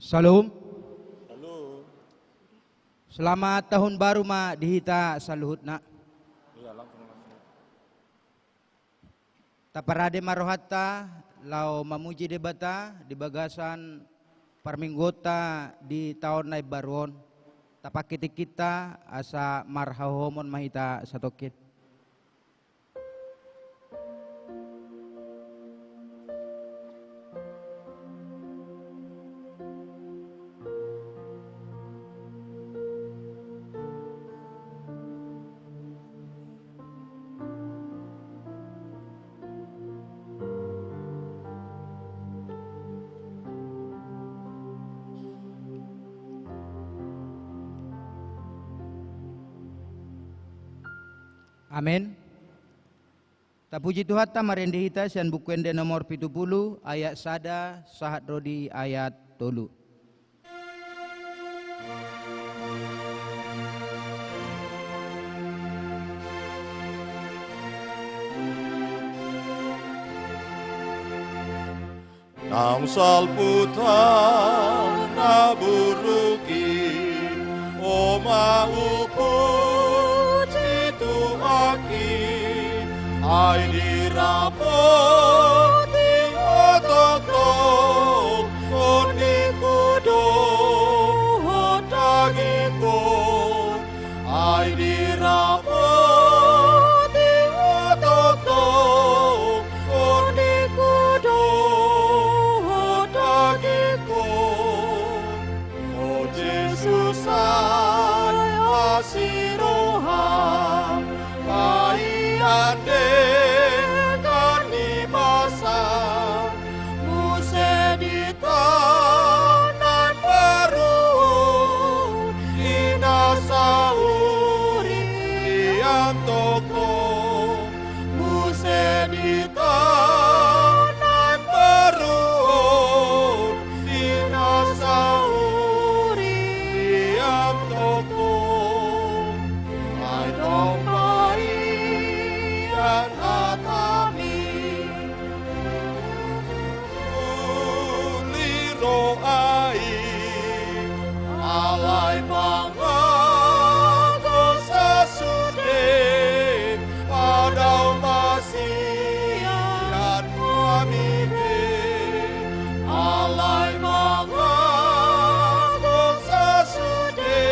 Salam. Halo. Selamat tahun baru ma dihita saluhut na. Iya langsung. Taparade marohatta lau mamuji debata di bagasan parminggota di tahun nai baron. Tapakiti kita asa marhahomon mahita satokit. Amin. Tapuji Tuhan tamarende hita sian bukuende nomor 70 ayat sada sahat rodi ayat tolu. Nang salputan na buruki o maupo citu aki ay dirapoti ototok koni kudo otagiko ay dirapoti ototok koni kudo O Jesus ay asiroha pai ande karni basa muse di tanan baru inasauri yang toko muse di tanan baru inasauri yang toko ay domai yang atami uliro ai alai pangago sasude padau masih dan kami alai pangago sasude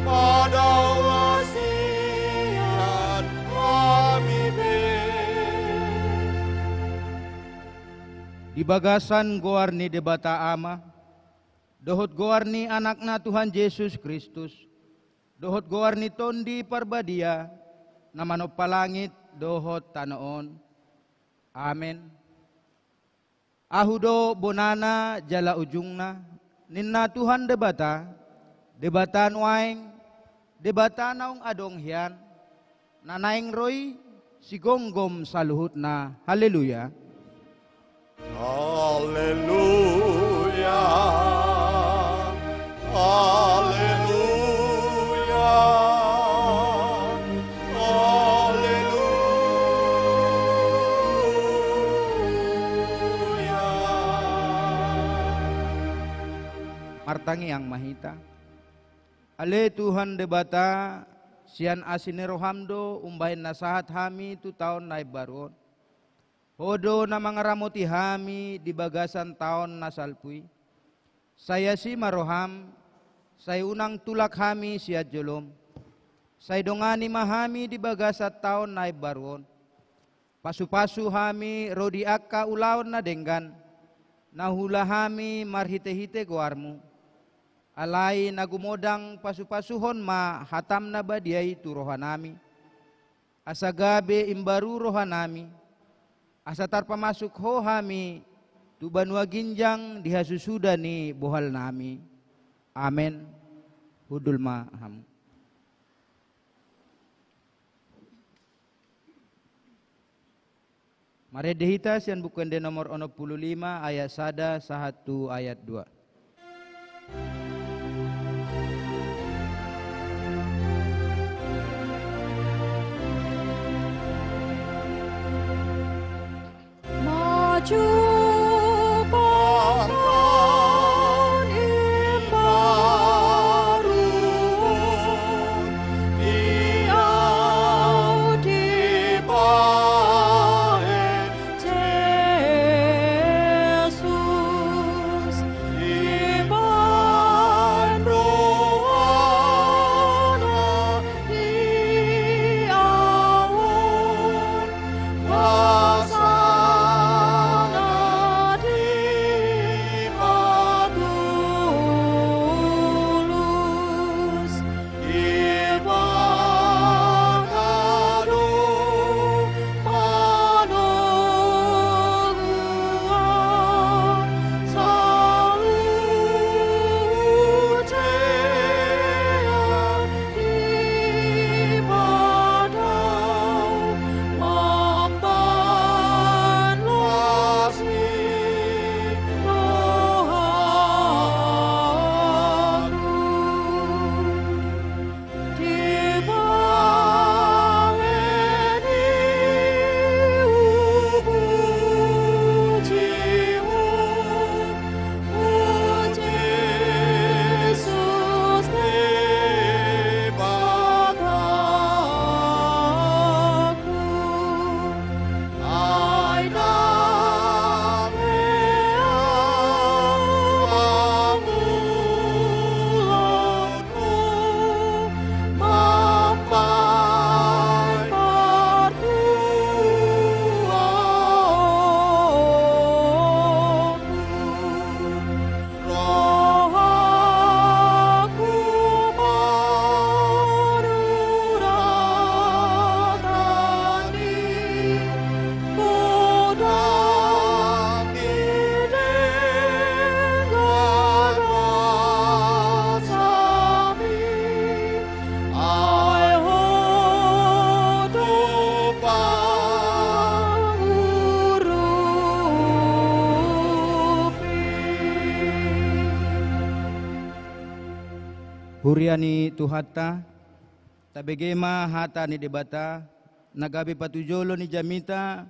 padau masih dan kami Di bagasan goarni debata ama, dohot goarni anakna Tuhan Yesus Kristus, dohot goarni tondi parbadia, namano palangit dohot tanoon. Amen. Ahudo bonana jala ujungna, ninna Tuhan debata, debatan waing, debata naung adong hian, nanaing roy, sigonggom saluhutna. Haleluya. Haleluya, haleluya, haleluya. Martangi yang mahita. Ale Tuhan debata, sian asine rohamdo, umbahin nasahat hami tu tahun naib baron. Hodo na mangaramoti hami di bagasan tahun nasalpui. Saya si maroham, saya unang tulak hami siat jolom. Saya dongani mahami di bagasat tahun naib baron. Pasu-pasu hami rodi akka ulaon na denggan. Nahula hami marhite-hite goarmu. Alai nagumodang pasu-pasuhon ma hatam na badiay tu rohanami. Asagabe imbaru rohanami. Asa tarpamasuk ho hami tu banua ginjang dihasusuda ni bohal nami. Amen. Hudul ma'ham. Mari dihita sian bukuende nomor 65 ayat sada sahatu ayat 2. Huriani Tuhata, tabegema hata ni debata, nagabi patujolo ni jamita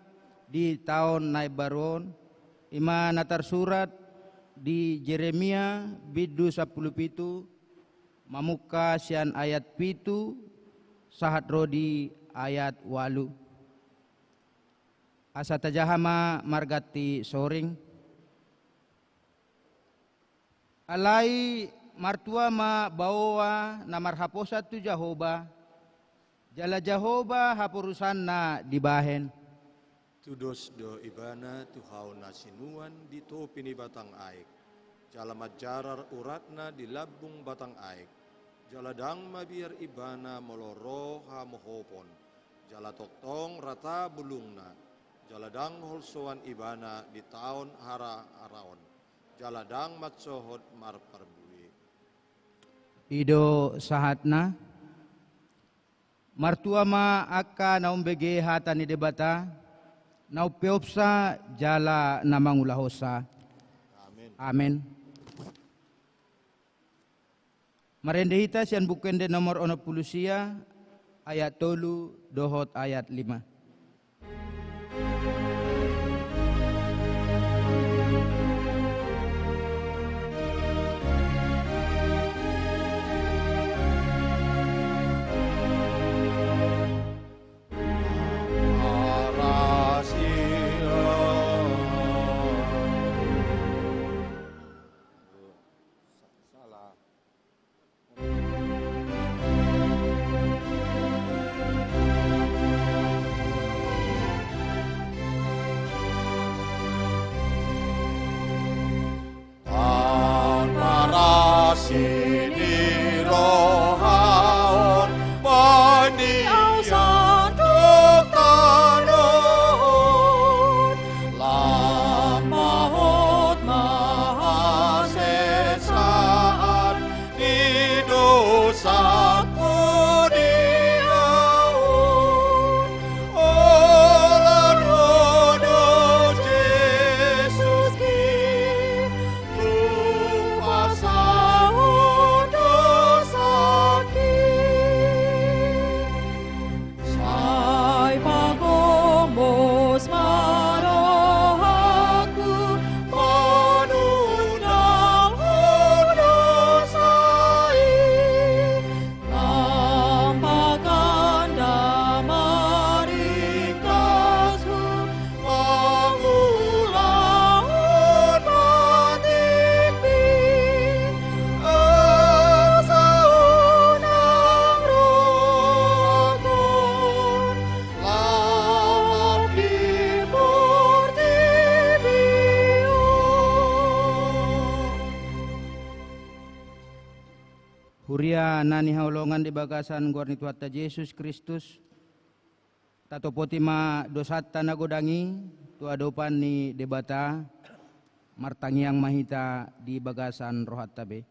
di tahun naib baron, ima natar surat di Jeremia bidu 10 pitu, mamuka sian ayat pitu, sahat rodi ayat walu. Asa tajahama margati soring. Alai martua ma bawa na marhaposa tu Jahoba, jala Jahoba hapurusan na dibahen. Tudos do ibana tuhau nasinuan di topini batang aik. Jala majarar uratna di labung batang aik. Jala dang mabiar ibana moloro ha mohopon. Jala toktong rata bulungna. Jala dang holsoan ibana di tahun hara araon. Jala dang matsohot marparbui. Ido sahatna martua ma aka naumbege hata ni debata naupeopsa jala namangulahosa. Amin. Amin. Marendehita sian bukende nomor 60 ayat 3 dohot ayat 5. Uria nani haulongan di bagasan guarni Tuhatta Yesus Kristus. Tato potima dosata nagodangi tu adopan ni debata martangiang mahita di bagasan rohat tabe.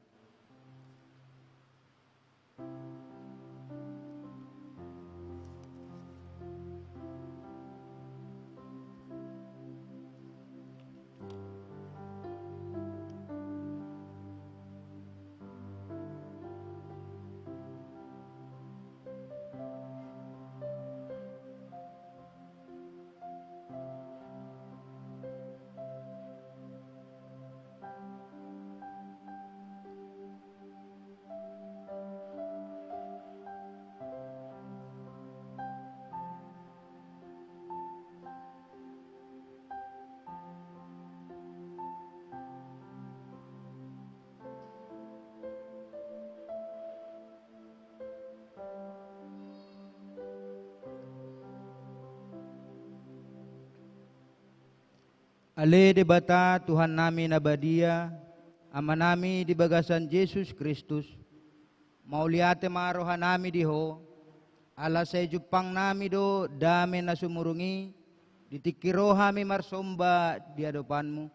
Ale debata Tuhan nami nabadia, ama nami di bagasan Yesus Kristus, mauliate maroha nami diho, ala sa jupang nami do dame na sumurungi, ditikiro hami marsomba di adopanmu,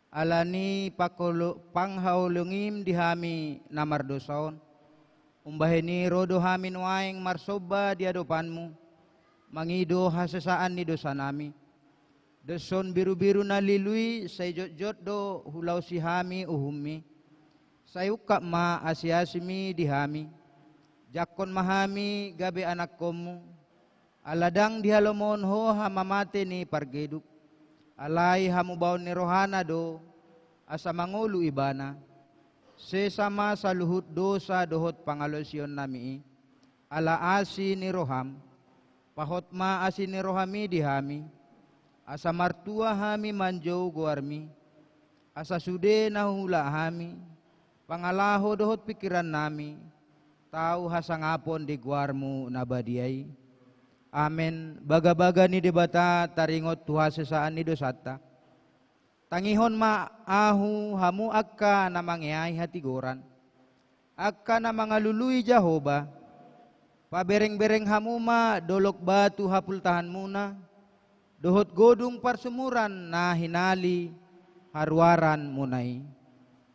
ala ni panghaulungim di hami namardosaon, umbaheni rodo hami nuaing marsoba di adopanmu, mangido hasasaan ni dosa nami. Deson biru-biru na lilui say jot-jot do hulaw si hami uhumi. Sayuka ma asiasimi di hami. Jakon mahami gabi anak komu. Aladang di halomon ho hamamate ni pargeduk. Alay hamubaw ni rohana do asa mangulu ibana. Sesama sa luhut dosa dohot pangalosyon nami. Ala asi ni roham. Pahot ma asi ni rohami di hami. Asa martua hami manjau guarmi, asa sude nahula hami, pangalaho dohot pikiran nami, tahu hasangapon di guarmu nabadiai. Amen. Baga-baga ni debata taringot tuha sesaan ni dosata. Tangihon ma ahu hamu akka na mangyay hatigoran, akka na mangalului Jahoba, pabereng-bereng hamu ma dolok batu hapultahan muna. Dohot godung parsumuran na hinali harwaran munai.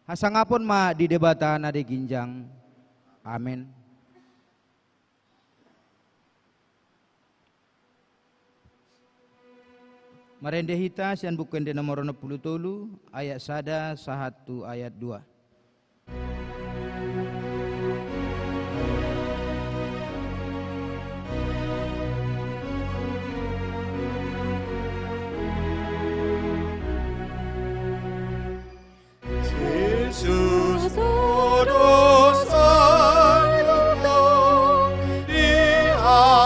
Hasangapon ma di debata na di ginjang. Amen. Marende hita sian buken de nomor 63 ayat 1 sahatu ayat 2. Yesus dosa-dosa dihapusi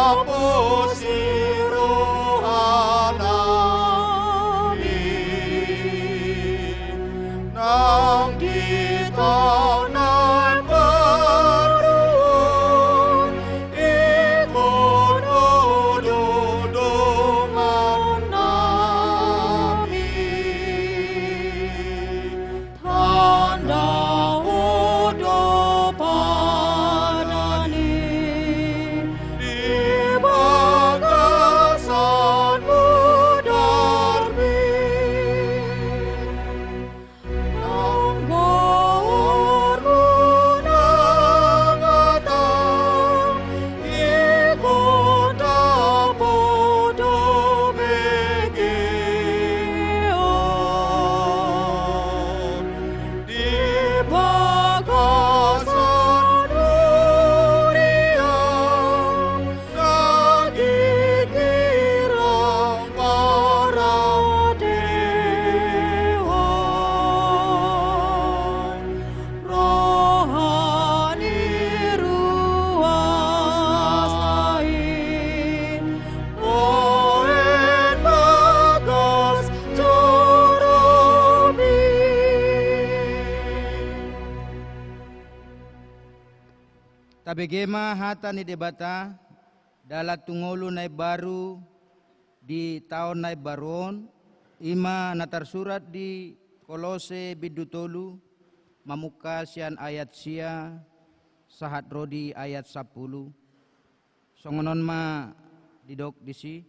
rohani, nang kita nan baru ikut dodongan nami. Tabegema hata ni debata dalat tungolu nai baru di tahun nai baron ima natar surat di Kolose bidutolu mamuka sian ayat sia sahat rodi ayat 10. Songonon ma didok disi.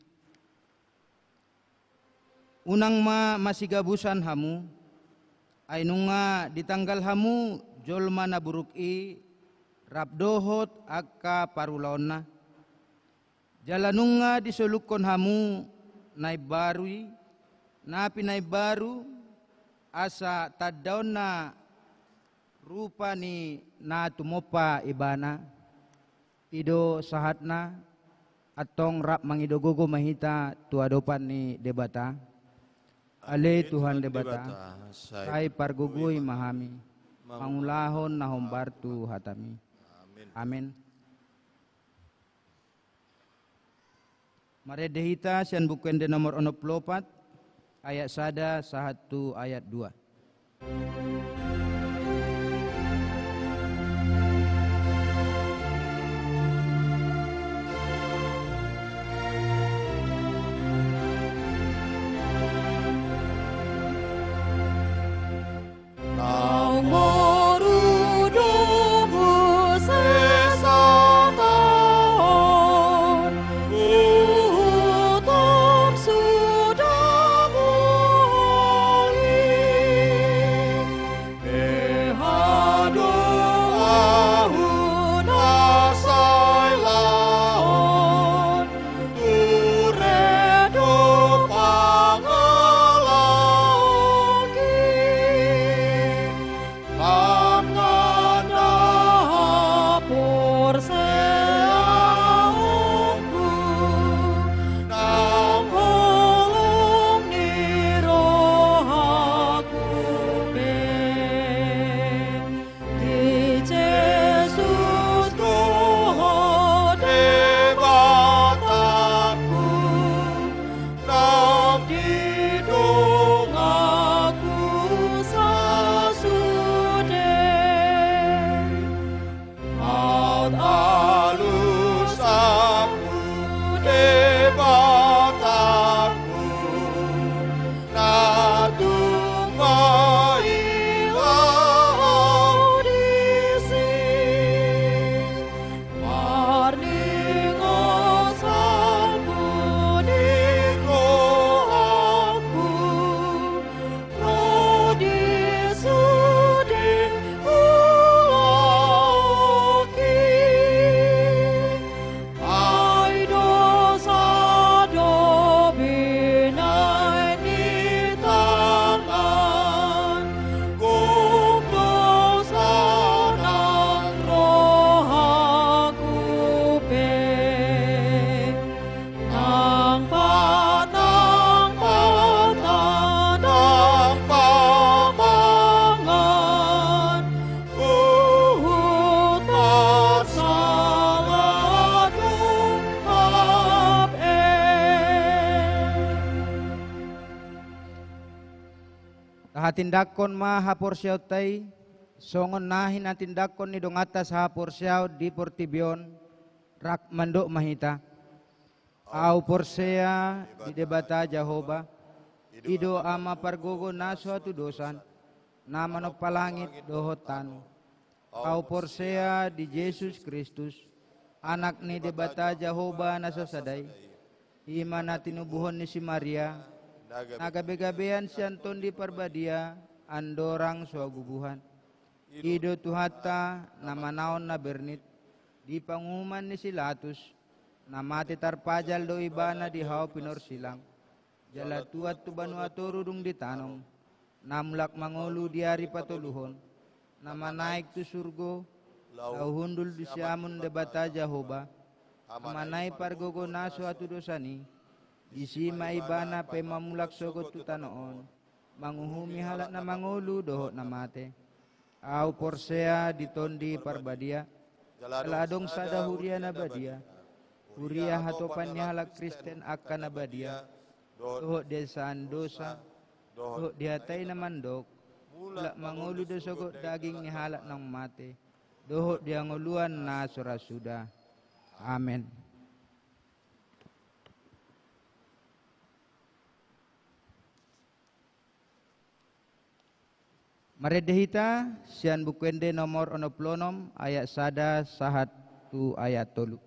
Unang ma masih gabusan hamu, ainunga ditanggal hamu jolma na buruk i rabdohot akka parulaonna. Jalanunga disolukon hamu naib barui, napi naib baru asa tadaon na rupa ni na tumopa ibana. Ido sahatna atong rap mangidogogo mahita tuadopan ni debata. Ale Tuhan debata, sai pargugui mahami, mangulahon na hombartu hatami. Amin. Maredehita sian bukuende nomor 64 ayat sada sahatu ayat 2. Tindakon ma hapor siyaw tay, songon nahin ang tindakon ni dong atas hapor siyaw di portibion, rak mando mahita. Au porsea di debata Jehovah, ido ama pargogo na suatu dosan, nama no palangit dohot tanu. Au porsea di Jesus Kristus, anak ni debata Jehovah na sasaday, ima na tinubuhon ni si Maria, nagabe-gabean si Anton di Parbadia, andorang suagubuhan. Ido tuhata namanaon na bernit, di pangumuman ni Silatus, namati tarpajal do ibana di hao pinor silang. Jala tuat tu banua turudung di tanong, namulak mangolu di hari patuluhon, nama naik tu surgo, lau hundul di siamun debata Jehovah, amanai pargogo na suatu dosani, isi maibana pe mamulak sogot tutanoon, manguhumi halak na mangulu dohot na mate. Au porsea ditondi Parbadia, ladong sada huria na badia, huria hatopan ni halak Kristen akan na badia, dohot desaan dosa, dohot dihatay na mandok, mulak mangulu do sogot daging ni halak ng mate, dohot dianguluan na surasuda. Amen. Maredehita sian bukuende nomor 66 ayat sada sahat tu ayat tolu.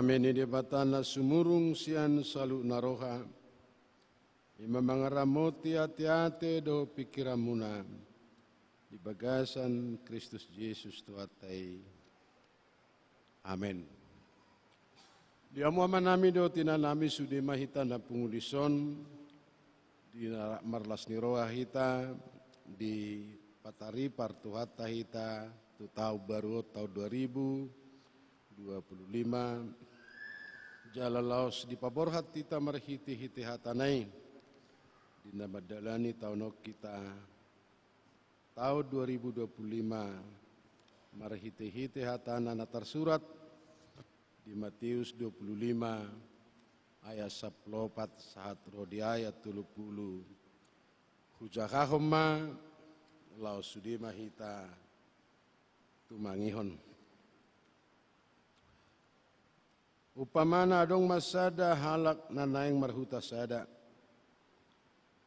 Damene de batana sumurung sian salu naroha. Ima mangaramoti ate-ate do pikiramuna. Di bagasan Kristus Yesus tuatai. Amen. Di amuaman nami do tinanami sudi mahita na pengulison. Di marlas niroha hita. Di patari partuhata hita. Tu tahun baru tahun 2025. Jala laos di paborhat kita marhiti-hiti hatanai. Di nama dalani tahun kita tahun 2025 marhiti-hiti hatana natar surat di Matius 25 ayat 14 sahat rodi ayat 30 hujakahoma laos sudi mahita tumangihon. Upamana adong masada halak nanaing marhuta sada.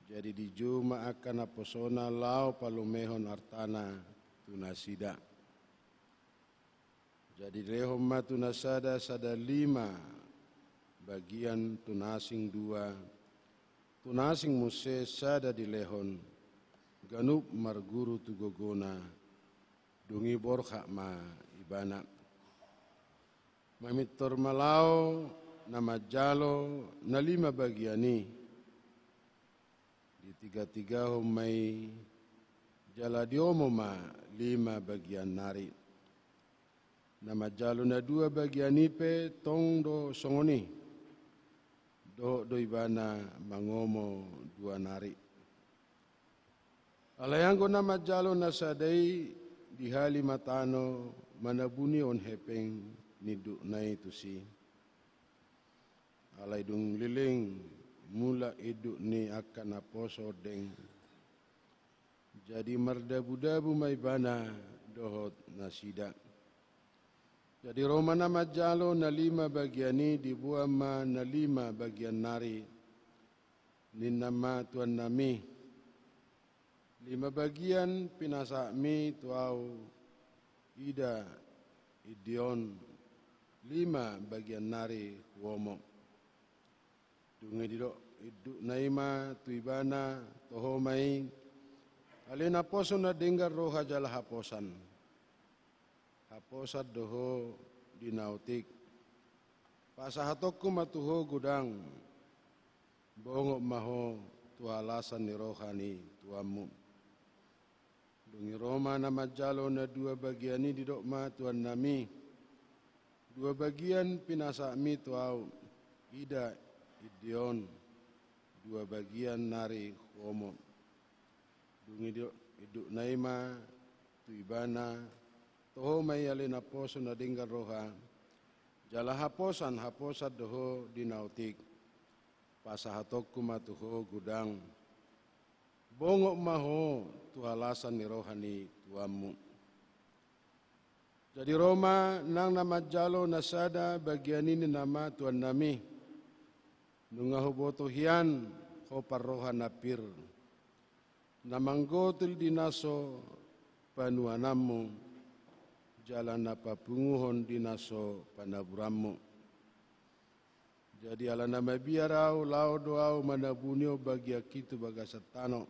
Jadi di juma akan aposona lau palumehon artana tunasida. Jadi rehoma tunasada sada 5 bagian tunasing 2. Tunasing muse sada di lehon. Ganup marguru tugogona. Dungi borha ma ibana. mamitor malao na majalo na 5 bagiani. Di 3 humay jala diomo ma 5 bagian nari. Na majalo na 2 bagiani pe tong do songoni. Do ibana mangomo 2 nari. Alayango na majalo na sadai di hali matano manabuni on hepeng nidu na itu si. Alay dung liling mula idu ni akan aposo deng. Jadi mardabu-dabu may bana dohot na sida. Jadi Roma na majalo na 5 bagiani dibuat ma na 5 bagian nari. Ninama tuan nami. 5 bagian pinasami tuau ida idion 5 bagian nari womo. Dungi didok iduk naima tuibana tohomai alena poso na dengar roha jala haposan. Haposat doho dinautik. Pasahatokku matuho gudang. Bongok maho tualasan ni rohani tuamu. Dungi Roma na majalo na 2 bagian ni didok ma tuan nami. 2 bagian pinasami tuau ida idion. 2 bagian nari homo. Dungi iduk naima tuibana toho may alin aposo na dinggar roha. Jala haposat doho dinautik. Pasahatokku matuho gudang. Bongok maho tuhalasan ni rohani tuamu. Jadi Roma nang nama jalo nasada bagian ini nama tuan nami. Nungahu boto hian hopar roha napir. Namanggotul dinaso panuanamu. Jalan apa punguhon dinaso panaburamu. Jadi ala nama biarau lau doau manabunio bagi akitu bagasatano.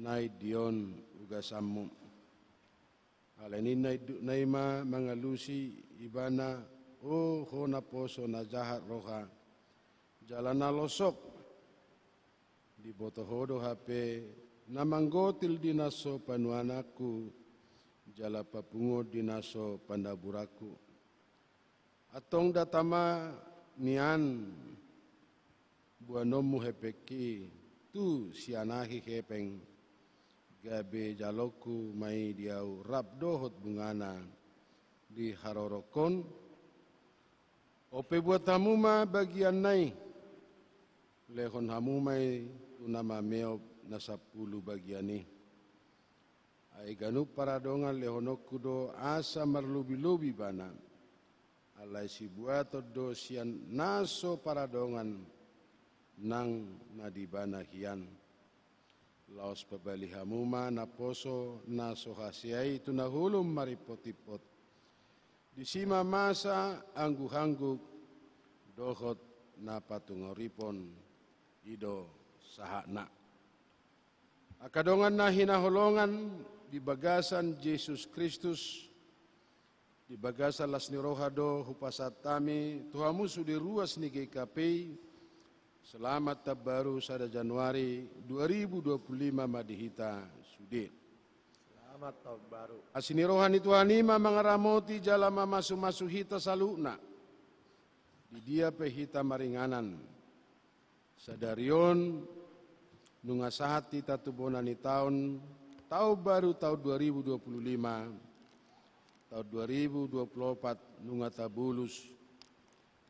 Nai dion ugasamu. Ala ini naima mangalusi ibana oh hona poso na jahat roha. Jalan nalosok di botohodo HP namanggotil dinaso panuanaku. Jala papungo dinaso pandaburaku. Atong datama nian buanomu hepeki tu sianahi hepeng gabe jaloku mai diau rabdohot bungana di harorokon. Ope buat tamu ma bagian nai lehon hamu mai tunama meo na 10 bagian ni. Ai ganu paradongan lehonoku do asa marlubi-lubi bana. Alai si buato do sian naso paradongan nang nadibana hian. Laos pabali hamuma naposo naso hasiai tunahulum maripotipot. Disima masa anggu-hangguk dohot na patungoripon ido sahakna. Akadongan na hinaholongan di bagasan Yesus Kristus, di bagasan las ni rohado hupasat tami, Tuhamu sudi ruas ni GKP, selamat tabaru sada Januari 2025 madihita sudi. Selamat tahun baru. Asini rohani Tuhanima mangaramoti jalama masu-masu hita saluna, di dia pehita maringanan, sadarion nungasahati tatubonani tahun baru tahun 2025 tahun 2024 nungatabulus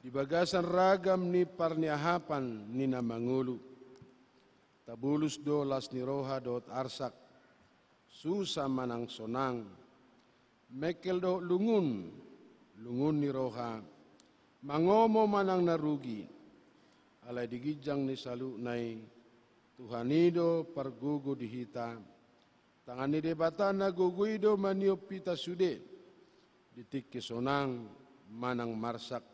di bagasan ragam ni parniahapan ni namangulu tabulus do las ni roha dot arsak susah manang sonang mekel do lungun ni roha mangomo manang narugi alai digijang ni salu nai Tuhanido pargugu dihita tangani debatana guguido maniop pita sude ditik kesonang manang marsak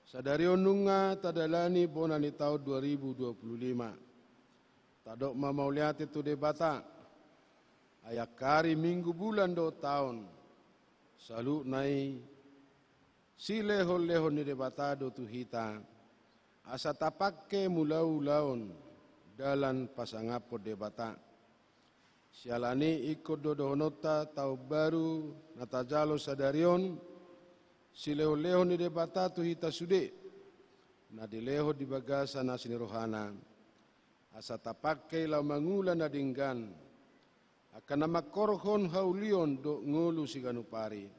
sadario nunga tadalani bonani tahun 2025 tadok mamauliati tu debata ayak kari minggu bulan do tahun salu nai si leho-leho ni debatado tu hita, asa tapakke mulau-laun dalan pasangapo debata. Sialani ikut dodohonota tau baru natajalo sadarion, si leho-leho ni debata tu hita sude, na dileho di bagasa na sinirohana, asa tapakke lau mangula na dinggan, akan namakorhon haulion do ngulu si ganupari,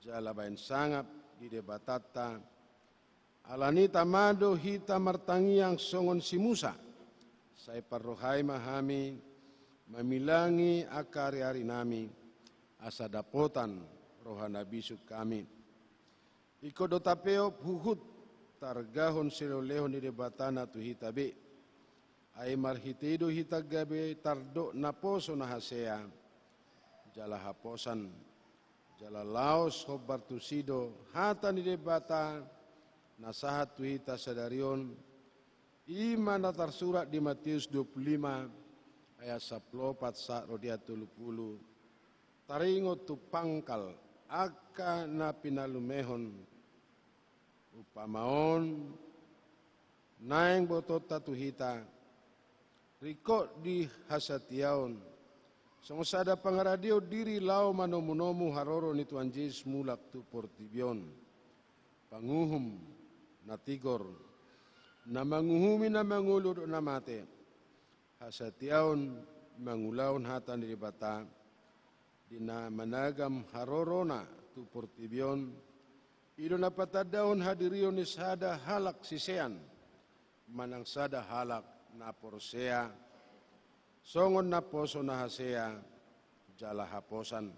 jala bain sangap di debatata, alani tamado hita martangiang songon si Musa, sai parrohai mahami, mamilangi akari-ari nami, asa dapotan rohana bisuk kami. Iko do tapeo huhut targahon sileho-leho ni debatana tu hita be, ay marhitido hita gabe tardo naposo na hasea, jala haposan, jala laos hobar tu sido, hata ni debata, nasahat tu hita sadarion, ima na tersurat di Matius 25, ayat 14 sa rodia 30, taringot tu pangkal aka na pinalumehon upamaon naeng botota tu hita rikot di hasatiaon songosada pangaradio diri lau manomu-nomu haroro ni Tuhan Yesus mulak tu portibion panguhum na tigor na manguhumi na mangulur na mate hasatiaon mangulaon hatan di bata dina managam harorona tu portibion ido na patadaon hadirion ni sada halak sisean manang sada halak na porsea songon na poso na hasea jala haposan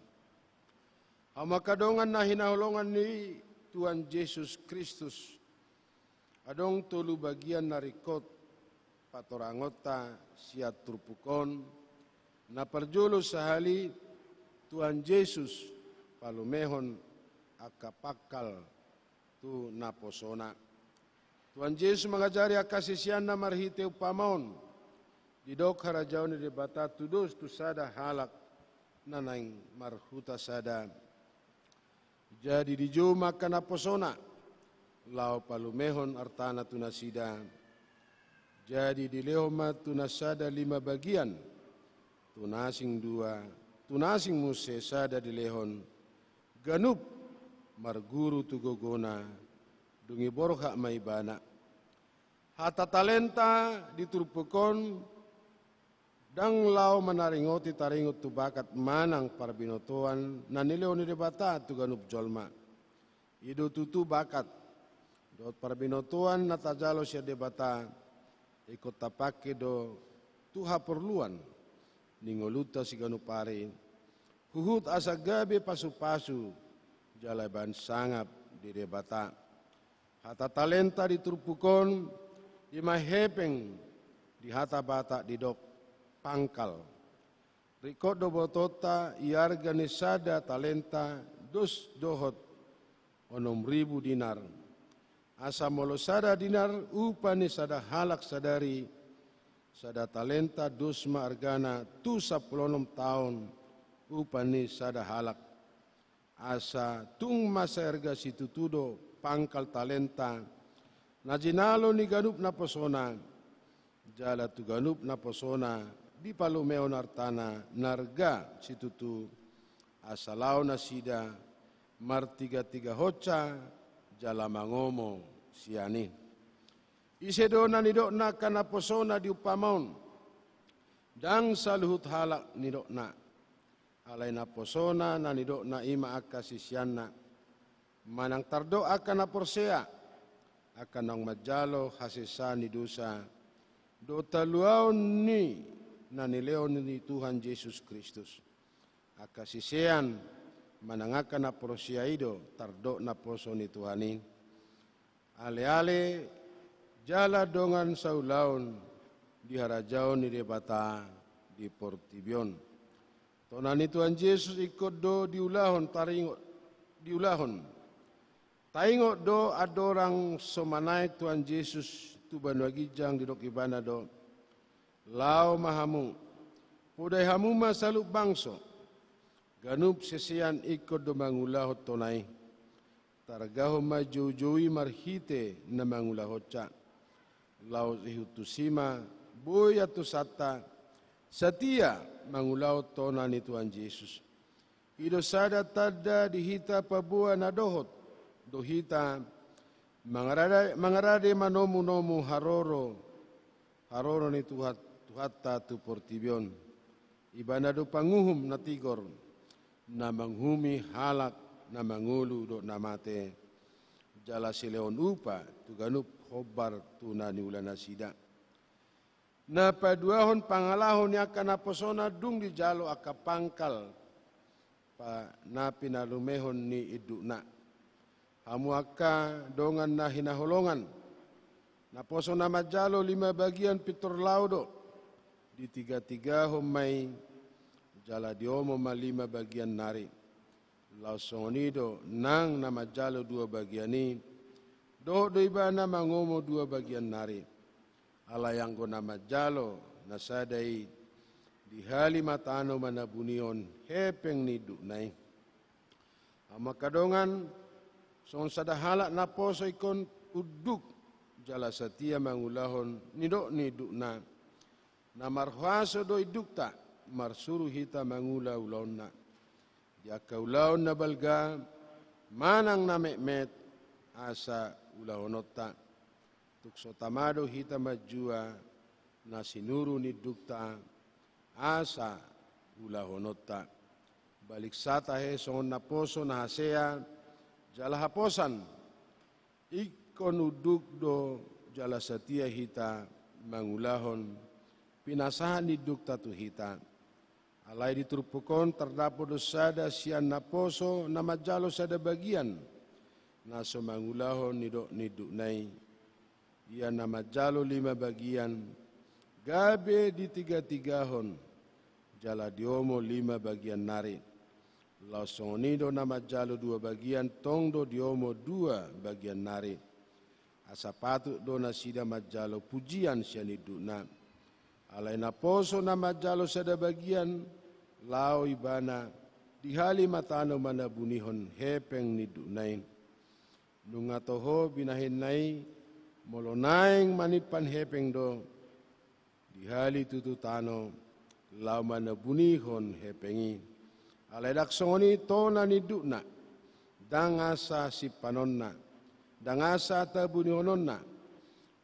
hamakadongan na hinahulongan ni Tuhan Yesus Kristus adong tulu bagian narikot patorangota siat turpukon na perjulu sahali Tuhan Yesus palumehon akapakal tu naposona. Tuhan Yesus mengajari akasisian na marhite upamaon didok harajaon di bata tudus tu sada halak nanaing marhuta sada. Jadi dijuma kana posona lau palumehon artana tunasida. Jadi dilehoma tunasada 5 bagian, tunasing 2, tunasing muse sada dilehon, ganup marguru tugogona, dungi borha maibana. Hata talenta diturpukon, dang lau menaringoti taringot tu bakat manang parbinotoan, nanilehon ni debata tu ganup jolma. Ido tutu bakat, dot parbinotoan natajalo siya debata, ikut tapake do tuha perluan ningoluta si ganupari huhut asa gabe pasu-pasu jalaban sangap di debata hata talenta diturpukon di mahepeng di hata bata di dok pangkal rikot do botota iarga ni sada talenta dos dohot 6.000 dinar asa molo sada dinar upani sada halak sadari sada talenta dusma argana tu 16 tahun upani sada halak asa tung masa erga situtudo pangkal talenta najinalo ni ganup na posona jala tu ganup na posona di palumeo nartana narga situtu asalao na sida martiga-tiga hoca jala mangomo siani. Isedona nidokna kana posona di upamaun. Dang saluhut halak nidokna. Alaina posona na nidokna ima akasisianna. Manang tardo akan porsea. Akan nang majalo hasisa ni dosa. Do taluaon ni na nileon ni Tuhan Yesus Kristus. Akasisian manangakan na porsia ido tardo na poso ni Tuhani. Ale-ale jala dongan saulaon di harajaon ni debata di portibion. Tonani Tuhan Yesus ikut do diulahon taringot diulahon. Taingot do adorang somanai Tuhan Yesus tu banwagijang di dok ibana do. Lau mahamu. Pudai hamu masaluk bangso. Ganup sesian ikut do mangulahot tonai. taragaho majujui marhite na mangulahoca. Lau ihutusima boya tu sata setia mangulau tona ni Tuhan Yesus. Ido sada tada dihita pabua na dohot dohita mangarade manomu haroro ni tuhata tu portibion. Ibana do panguhum na tigor na manghumi halak na mangulu do namate jala sileon upa tu ganup hobar tu na niulana sida. Na paduahon pangalahon ya kana posona dung di jalo akapangkal pa na pinalumehon ni iduna. Hamu aka dongan na hinaholongan. Na poso na majalo 5 bagian pitor laudo. Di 3 homai jala diomo ma 5 bagian nari. Lau songonido nang na majalo 2 bagian ni. Do ibana mangomo 2 bagian nari. Ala yang go na majalo na sadai di hali matano manabunion hepeng ni dunai. Amakadongan son sadahala na poso ikon uduk jala satia mangulahon nido ni dukna. Na marhuaso do idukta marsuru hita mangula ulauna. Dia kaulaun na balga manang na mekmet asa ulahonota. Tukso tamado hita majua na sinuru ni dukta asa ulahonota. Balik sata he son na poso na hasea jala haposan ikon uduk do jala satia hita mangulahon pinasahan ni dukta tu hita. Alai diturupukon terdapo dosada sian na poso na majalo sada bagian na mangulahon ni duknai. Ia na majalo 5 bagian gabe di 3 hon jala diomo 5 bagian nari. Lau songonido na majalo 2 bagian tongdo diomo 2 bagian nari. Asa patut do na sida majalo pujian sianiduna. Alai na poso na majalo sada bagian lau ibana dihali matano mana bunihon hepeng ni dunai. Nungatoho binahinai molonaing manipan hepeng do dihali tututano lau mana bunihon hepengi. Alai daksoni tona ni dukna dangasa si panonna dangasa tabunihononna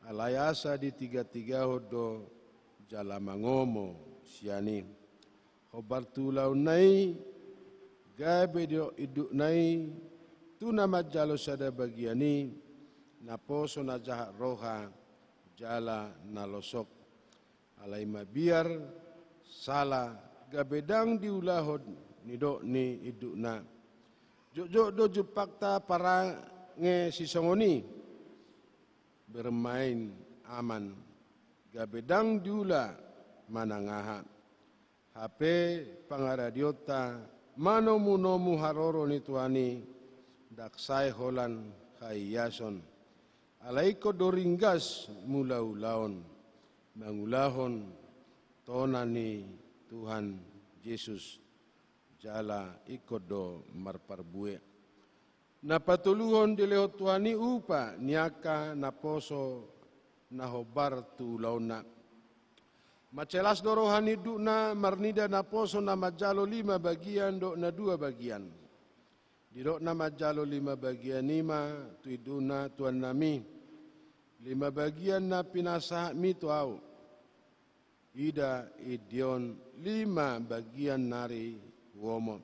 alai asa di 3 hodo jala mangomo siani. Hobar tulau nai gabe dio iduk nai tu nama jalo sada bagiani na poso na jahat roha jala na losok. Alai mabiar salah gabedang diulahod nido ni iduk na. Jok do jupakta parange sisongoni bermain aman. Gabedang diula manangaha. HP pangaradiota manomu haroro ni tuani daksai holan hayason. Alaiko doringgas mulaulaon mangulahon tonani Tuhan Yesus jala ikodo marparbue. Na patuluhon dilehot tuani upa niaka na poso na hobar tu launa. Macelas dorohani dukna marnida na poso na majalo 5 bagian do na 2 bagian. Di do na majalo 5 bagian 5 tu iduna tuan nami. 5 bagian na pinasah mi tu au. Ida idion 5 bagian nari womo.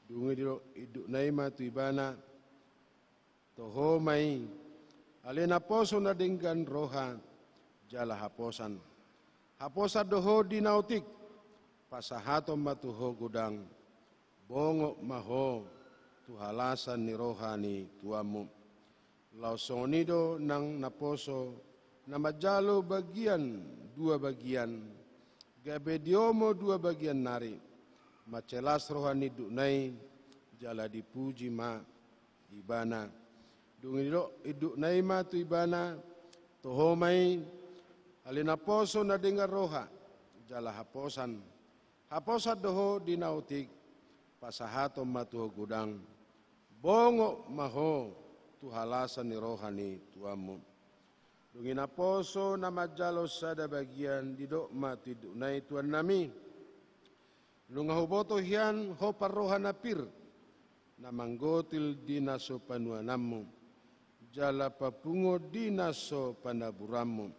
Dungi di do iduna ima tu ibana. Toho mai. Alena poso na denggan roha jala haposan. Haposa doho di nautik pasahato matuho gudang bongok maho tu halasan ni rohani tuamu. Lau sonido nang naposo na majalo bagian 2 bagian gabe diomo 2 bagian nari. Macelas rohani duknai jala dipuji ma ibana. Dungiro iduknai ma tu ibana tohomai alina poso na dengar roha jala haposan. Haposa doho di nautik pasahato matuho gudang Bongok maho tu halasan ni rohani tuamu. Dungina poso nama jalos sada bagian didok mati dunai tuan nami. Lungahu boto hian ho parrohana pir namanggotil dinaso panuanamu. Jala papungo dinaso panaburamu.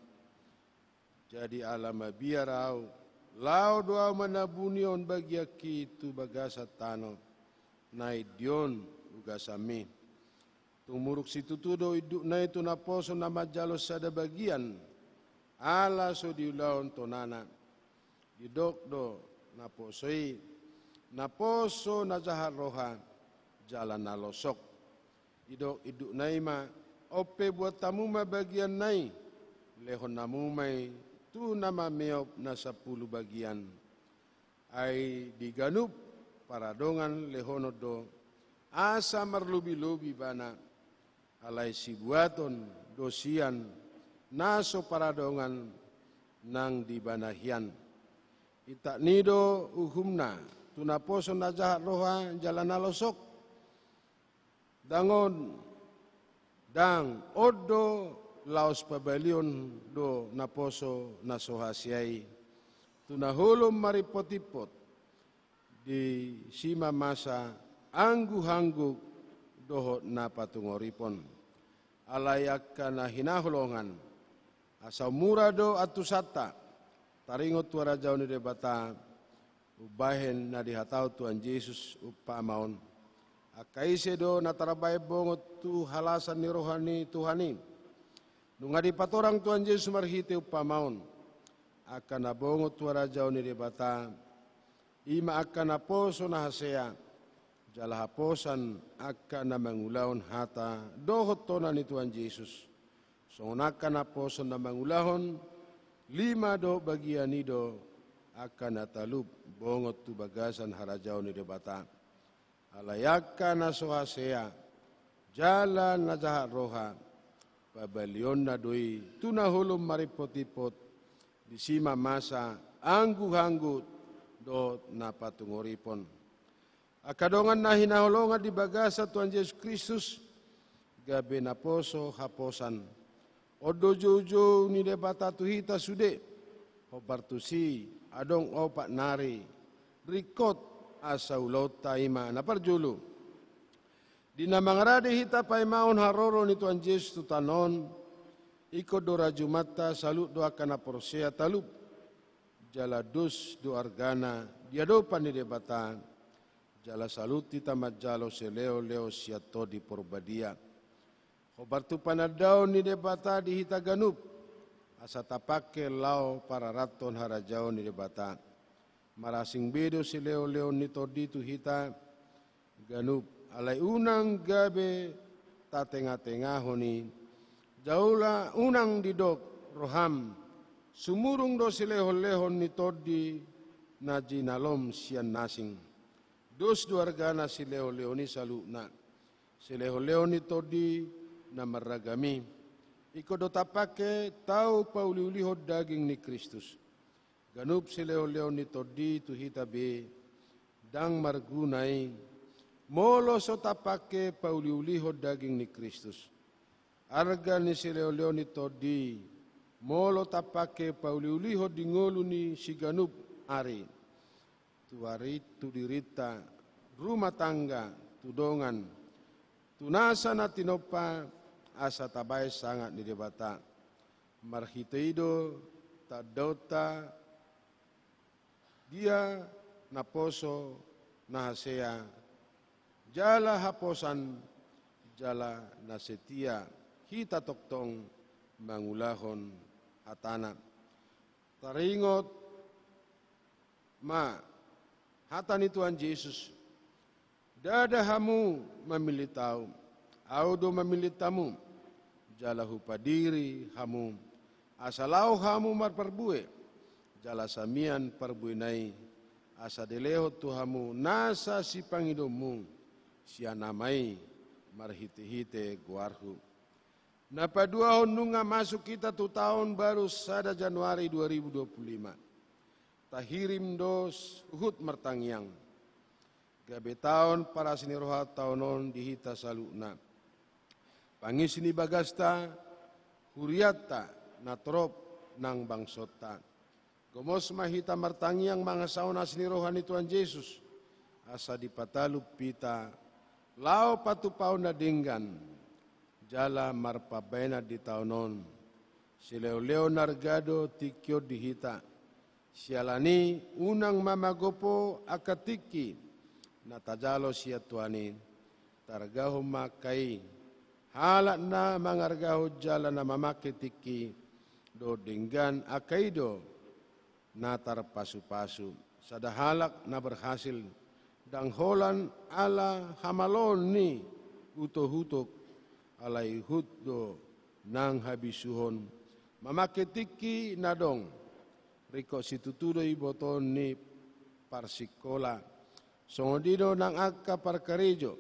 Jadi alama biar au lau doa manabunion bagi aki tu bagasa tano nai dion ugasami. Tumuruk situ tudo iduk na itu naposo nama jalos sada bagian ala so diulaon tonana didok do naposoi naposo najahat roha jalan nalosok idok iduk naima ope buat tamu ma bagian nai lehon namu mai tu nama meop na 10 bagian ai diganup paradongan lehono do asa marlubi-lubi bana alai sibuaton dosian naso paradongan nang di banahian itak nido uhumna tunaposo najahat roha jalan nalosok dangon dang odo laos pabalion do naposo nasohasiai tunahulum maripotipot di sima masa anggu-hangguk dohot na patungoripon alayak na hinahulongan asau murado atusata taringot tuara jauh ni debata ubahen na dihatau Tuhan Yesus upa maun akaise do natarabai bongot tu halasan ni rohani Tuhani nunga di patorang Tuhan Yesus marhite upa maun akan na bongot tuara jauh ni debata ima akan na poso na hasea jala haposan akan na mangulahon hata dohot tona ni Tuhan Yesus. Songakan na poson na mangulahon 5 do bagian nido akan na talub bongot tu bagasan harajaw ni debata. Alayakan na sohasea jalan na jahat roha pabalion na doi tunahulum maripotipot di sima masa anggu-hanggut do na patungoripon. Akadongan na hinaholongan di bagasa Tuhan Yesus Kristus gabe na poso haposan odo jojo ni debata tuhita sude hobartusi adong opak nari rikot asa ulaut taima na parjulu di namangrade hita paimaon haroro ni Tuhan Yesus tutanon iko dora jumata salut doa kana porsea talub jaladus do argana diadopan ni debata jala saluti tamat jalo seleo leo siato di porbadia. Hobartu panadao ni debata di hita ganup. Asa tapake lao para raton harajao ni debata. Marasing bedo si leo leo ni todi tu hita ganup. Alai unang gabe ta tengah-tengah ni. Jaula unang didok roham. Sumurung do si leo leo ni todi na jinalom sian nasing. Dos duargana si leo leoni saluna. Si leo leoni todi na maragami. Iko do tapake tau pauliuliho daging ni Kristus. Ganup si leo leoni todi tu hitabe dang margunai. Molo so tapake pauliuliho daging ni Kristus. Arga ni si leo leoni todi. Molo tapake pauliuliho dingolu ni si ganup ari. Tuari tu dirita rumah tangga tudongan tunasa na tinopa asa tabay sangat ni debata marhiteido tadota dia naposo nahasea jala haposan jala nasetia hita toktong mangulahon atana taringot ma hata ni Tuhan Yesus, dada hamu memilih tahu, audo memilih tamu, jalahu padiri hamu, asalau hamu marperbue, jala samian perbuinai, asa deleho tu hamu, nasa si pangidomu, sia namai marhite-hite guarhu. Napa 2 honunga masuk kita tu tahun baru sada Januari 2025. Tahirim dos uhut mertangyang. gabe taon para siniroha taonon dihita saluna. Pangisini bagasta huriata natrop nang bangsota. Gomos mahita martangiang mga sauna siniroha ni Tuhan Yesus. Asa dipatalup pita lao patupaw na dinggan. Jala marpabayna di taonon. Si Leo Nargado tikyo dihita. Sialani unang mamagopo akatiki. Natajalo siya tuanin. Targaho makai. Halak na mangargaho jala na mamakitiki. Do dinggan akaido. Natar pasu-pasu. Sadahalak na berhasil. Dangholan ala hamalon ni uto-hutok alay hutdo nang habisuhon mamaketiki nadong riko situtudoy boton ni parsikola songodido nang akka parkarejo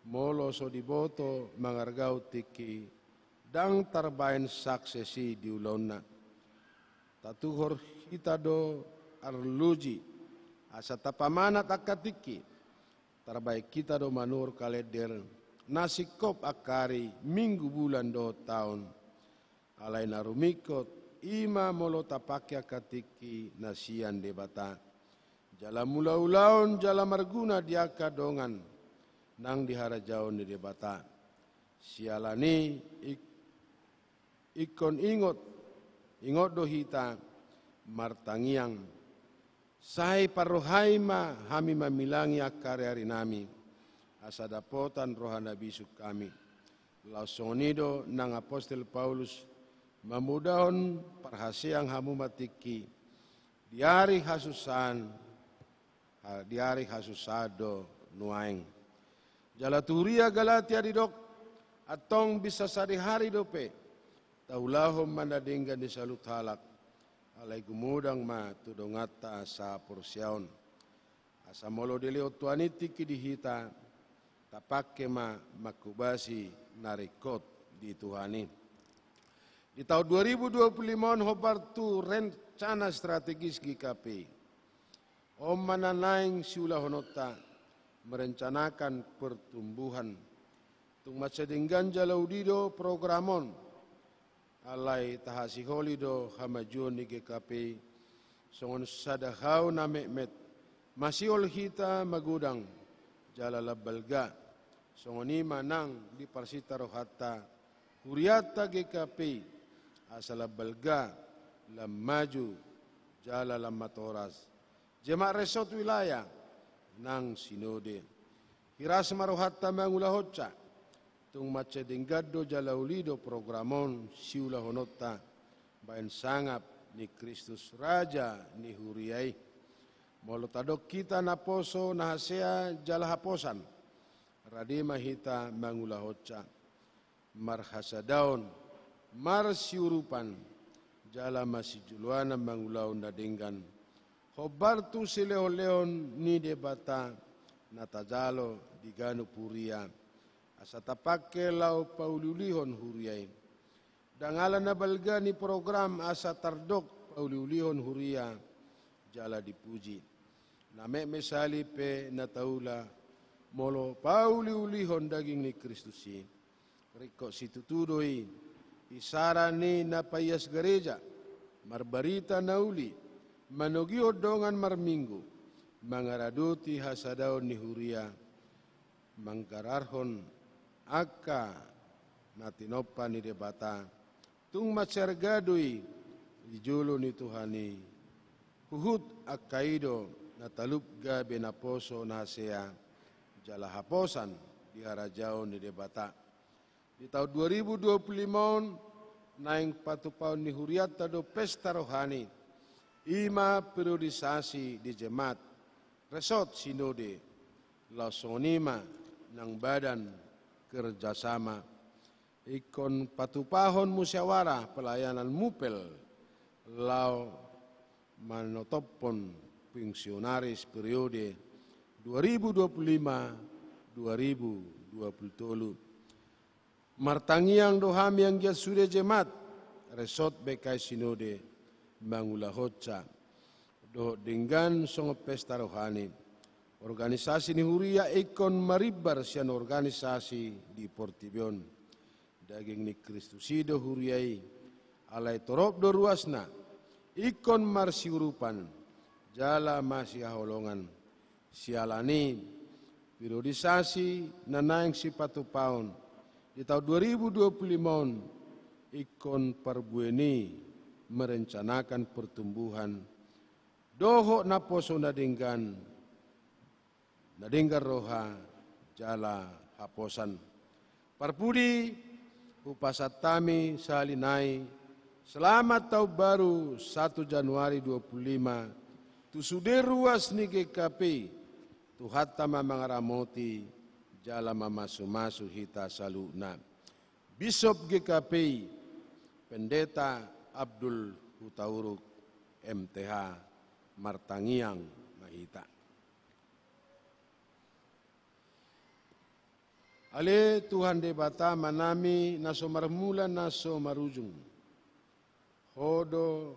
molo so diboto mangargaw tiki dang tarbayan saksesi diulona tatuhor hitado arluji asa tapamanat akatiki terbaik kita do manur kaleder nasikop akari minggu bulan do tahun alai narumikot ima molo tapake akatiki nasian debata jala mula-ulaun jala marguna diaka dongan nang dihara jauh di debata sialani ikon ingot do hita martangiang Sai parohaima hami mamilangi akari-ari nami. Asa dapotan rohana bisuk kami. Lausonido nang Apostel Paulus mamudahon parhasiang hamu matiki. Diari hasusado nuaing. Jalaturia Galatia didok atong bisa sari-hari dope. Taulahom manadinggan di salut halak. Alay gumudang ma tudongata sa porsyaon. Asa molo dileo tuaniti kidihita tapake ma makubasi narikot di Tuhani. Di tahun 2025 hobar tu rencana strategis GKP. Om mananaing siula honota merencanakan pertumbuhan. Tung macedinggan jalaudido programon. Alay tahasi holido hamajuan ni GKP songon sadahau na mekmet masiol hita magudang jala labalga songon ima nang di parsita rohata huriata GKP asal labalga lam maju jala lam matoras jemaah resort wilayah nang sinode hiras marohata mangulahotsa tung macedinggado jalaulido programon siula honota bayan sangap ni Kristus Raja ni huriai molotadok kita naposo nahasea jalahaposan radima hita mangulahotsa marhasadaon marsiurupan jala masijuluana mangulaon dadinggan hobartu sileo-leon ni debata natajalo diganu puria asa tapake lau paululihon huriai. Dangalan na balga ni program asa tardok paululihon huria jala dipuji. Name mesali pe nataula molo paululihon daging ni Kristusi. Riko situtudoi isara ni napayas gereja marbarita nauli manogio dongan marminggu mangaraduti hasadaon ni huria mangkararhon akka natinopa ni debata tung macergadui dijulo ni Tuhani huhut akaido natalup gabe naposo nasea jala haposan di harajao ni debata di tahun 2025 naing patupaw ni huriata do pesta rohani ima periodisasi di jemaat resort sinode lausonima ng badan kerjasama ikon patupahon musyawarah pelayanan mupel lau manotopon fungsionaris periode 2025-2027 martangiang doham yang dia sudah jemaat resort bekai sinode mangulahotsa do dinggan songo pesta rohani Organisasi ni huria ikon maribar sian organisasi di Portibion. Daging ni Kristusido huriai alai torop do ruasna ikon marsiurupan jala masih holongan sialani periodisasi nanaing sipatu paun di tahun 2025 ikon perbueni merencanakan pertumbuhan doho naposo nadinggan roha jala haposan parpudi upasatami salinai selamat tahun baru 1 Januari 25 tu sudah ruas ni GKP tu hatta mangaramoti jala mamasu-masu hita saluna Bishop GKP Pendeta Abdul Hutauruk MTH Martangiang Mahita. Ale Tuhan debata manami naso marmula naso marujung. Hodo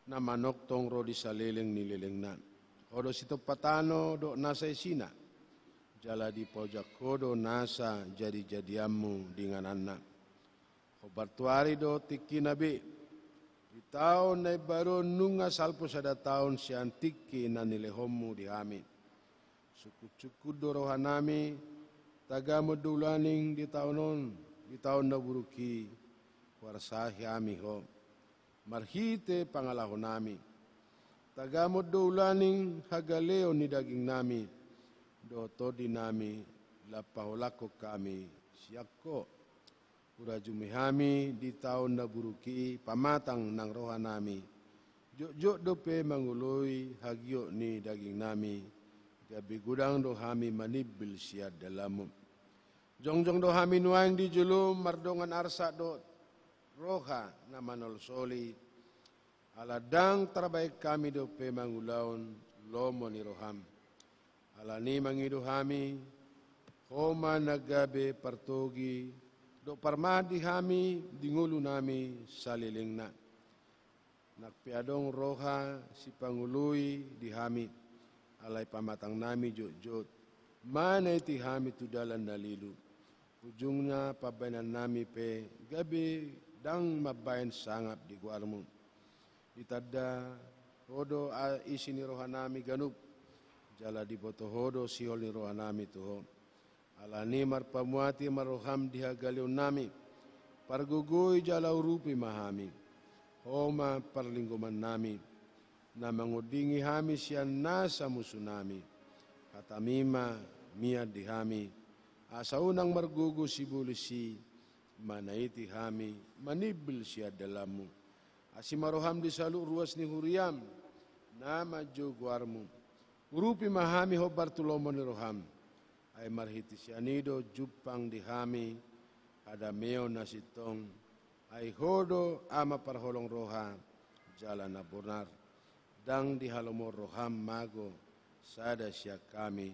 na manoktong ro di saleleng ni lelengnan. Hodo sito patano do nasa isina. Jala di pojak hodo nasa jadi-jadiamu dengan anak. Hobartuari do tiki nabi. Di tahun na baru nunga salpo sada tahun si antiki na nilehomu di amin. Suku-suku do rohanami tagamo dulaning di tahun na buruki warsahi ami ho marhite pangalahon nami tagamo dulaning hagaleo ni daging nami doto di nami lapaholako kami siakko urajumihami di tahun na buruki pamatang ng roha nami jok dope mangului hagyo ni daging nami gabi gudang do hami manibil siad dalamu. Jongjong do hami nuang di julum mardongan arsa do roha na manol soli. Aladang terbaik kami do pe mangulaon lomo ni roham. Alani mangido hami homa nagabe partogi do parmadi hami dingulu nami salilingna. Nakpiadong roha si pangului di hami. Alai pamatang nami jot-jot, mana iti hami tu dalan dalilu. Ujungnya pabainan nami pe, gabi dang mabayan sangap di guarmu. Itada, hodo isi ni roha nami ganup, jala di boto hodo sihol ni roha nami tuho. Alani marpamuati maroham dihagalion nami, pargugui jala urupi mahami, homa parlingguman nami. Na mangudingi hami siyan nasa musunami, katamima mia di hami, asa unang margugo si bulisi, manaiti hami, manibil siya dalamu, asimaroham di salu ruas ni huriam, na majuguarmu, urupi mahami ho bartulomo ni roham, ay marhiti siya nido jupang di hami, adameo nasitong, ay hodo ama parholong roha, jala na bonar. Dang di halomor roham mago sada siya kami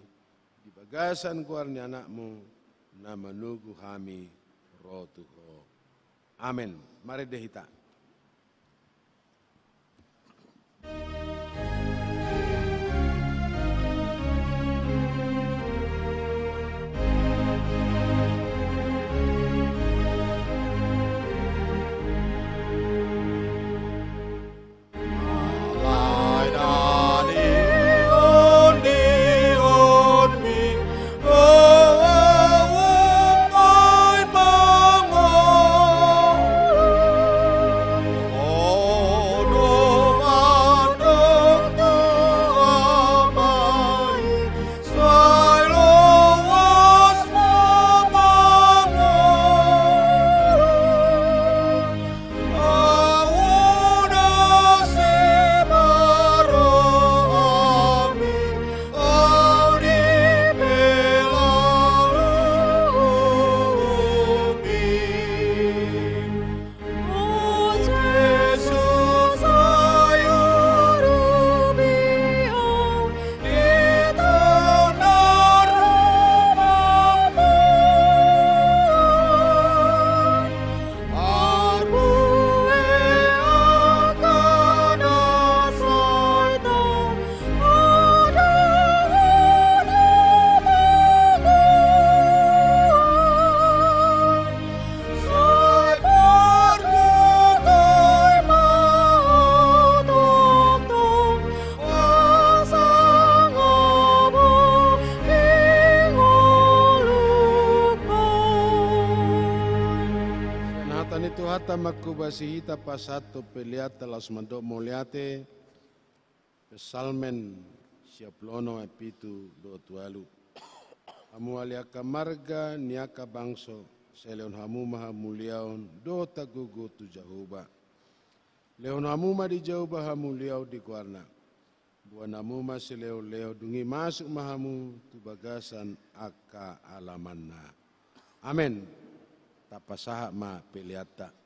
di bagasan guarni anakmu na manugu hami rotuho. Amen. Mari dehita. Oh, no, Rohata makubasihita pasato peliata las mandok moliate pesalmen siaplono epitu do tualu. Hamu aliaka marga niaka bangso seleon hamu maha muliaon do tagugu tu Jehovah. Leon hamu ma di Jehovah hamu liau di kuarna. Buan hamu ma seleo leo dungi masuk mahamu tu bagasan aka alamanna. Amen. Tapasaha ma peliata.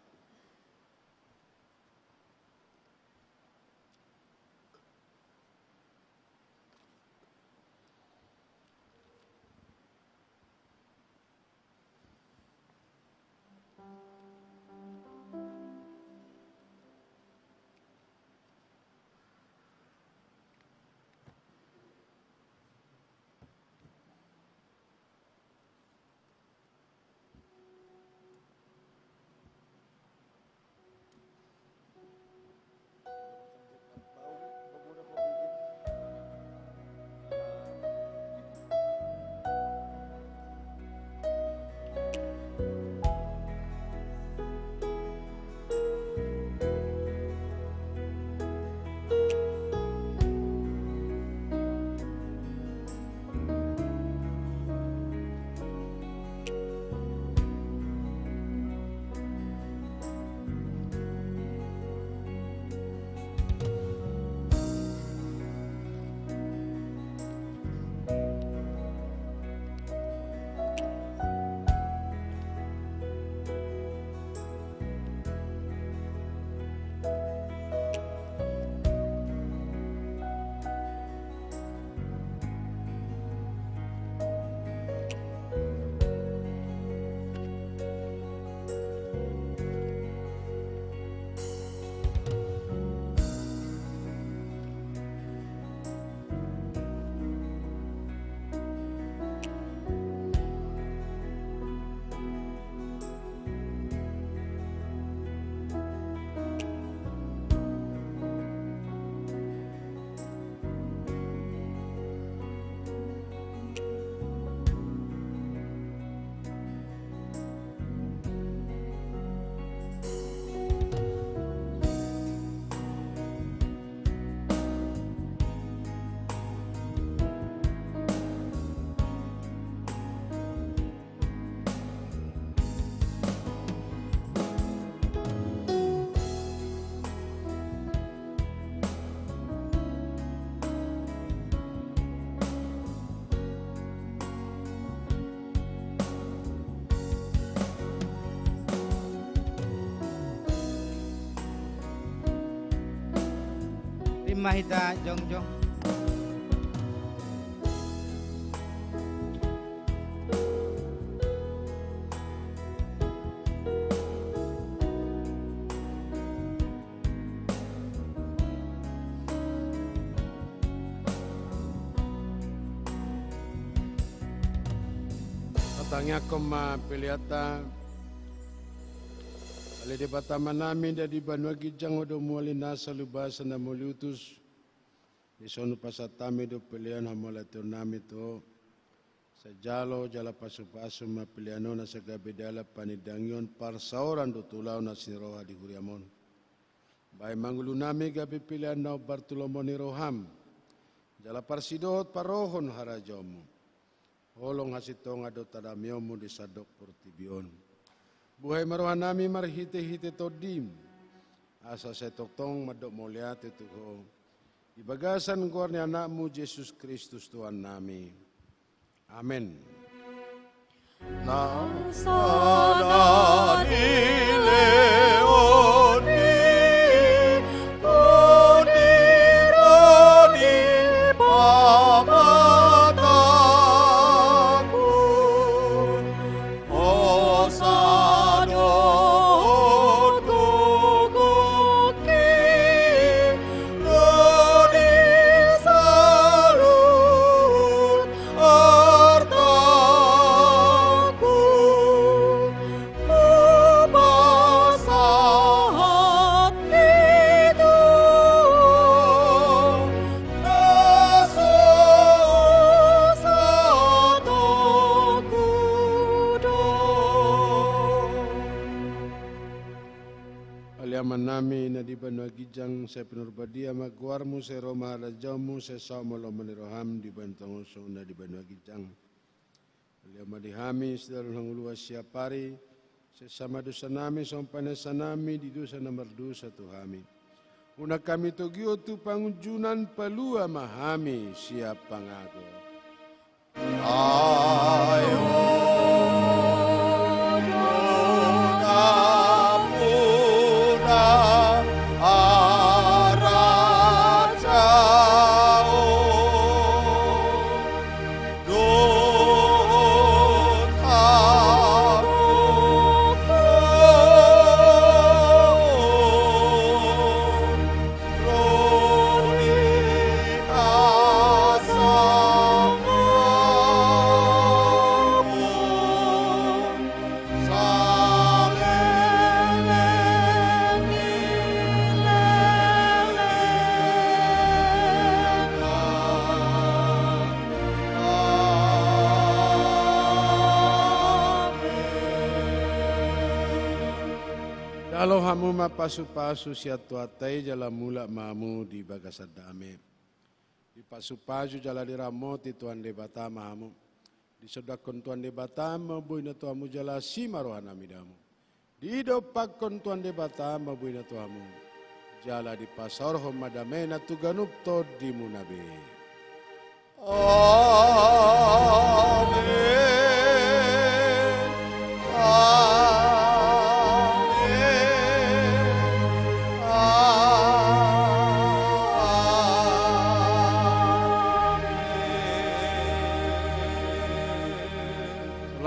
Mahita jongjong. Tanya koma peliata ale de batama nami da di banua gijang odo muali nasa lubasa na moliutus di sono pasatami do pelian hamola to nami to sa jalo jala pasu-pasu ma peliano na sa gabedala panidangyon par sauran do tulaw na siniroha di Huriamon. Bay mangulu nami gabi pilihan na Bartolomeo ni Roham jala parsidot parohon harajomo. Holong hasitong ado tadamiomu di sadok portibion. Buhay maruhan nami marhite-hite todim. Asa setoktong madok moliate tuho. Ibagasan ko ni anakmu Jesus Kristus Tuhan nami. Amen. Sana nileoni ponirani pamataku osano tuguki loni salun artaku manami na di banwa gijang sa pinurbadia magwarmo sa Roma rajamu sa saumalo maniroham di bantangosong na di banwa gijang. Aliyaw madihami sa dalawang luwas siya pari sa sama dosa nami sa umpanasa nami di dosa nomor dosa tuhami. Una kami togyo tu pangujunan palua mahami siya pangako. Ayo. Kalau hamu mapasu-pasu siya tuatay jala mula mamu di bagasad dami. Di pasu-pasu jala diramoti tuan de batama hamu. Di sodakon tuan de batama buina tuamu jala si marohan amidamu. Di dopakon tuan de batama buina tuamu. Jala di pasar homadamena tuganup to di munabe. Amen.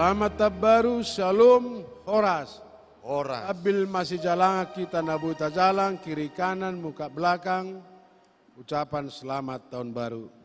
Selamat tabaru, shalom, horas. Horas. Abil masih jalan kita nabuta jalan, kiri kanan, muka belakang. Ucapan selamat tahun baru.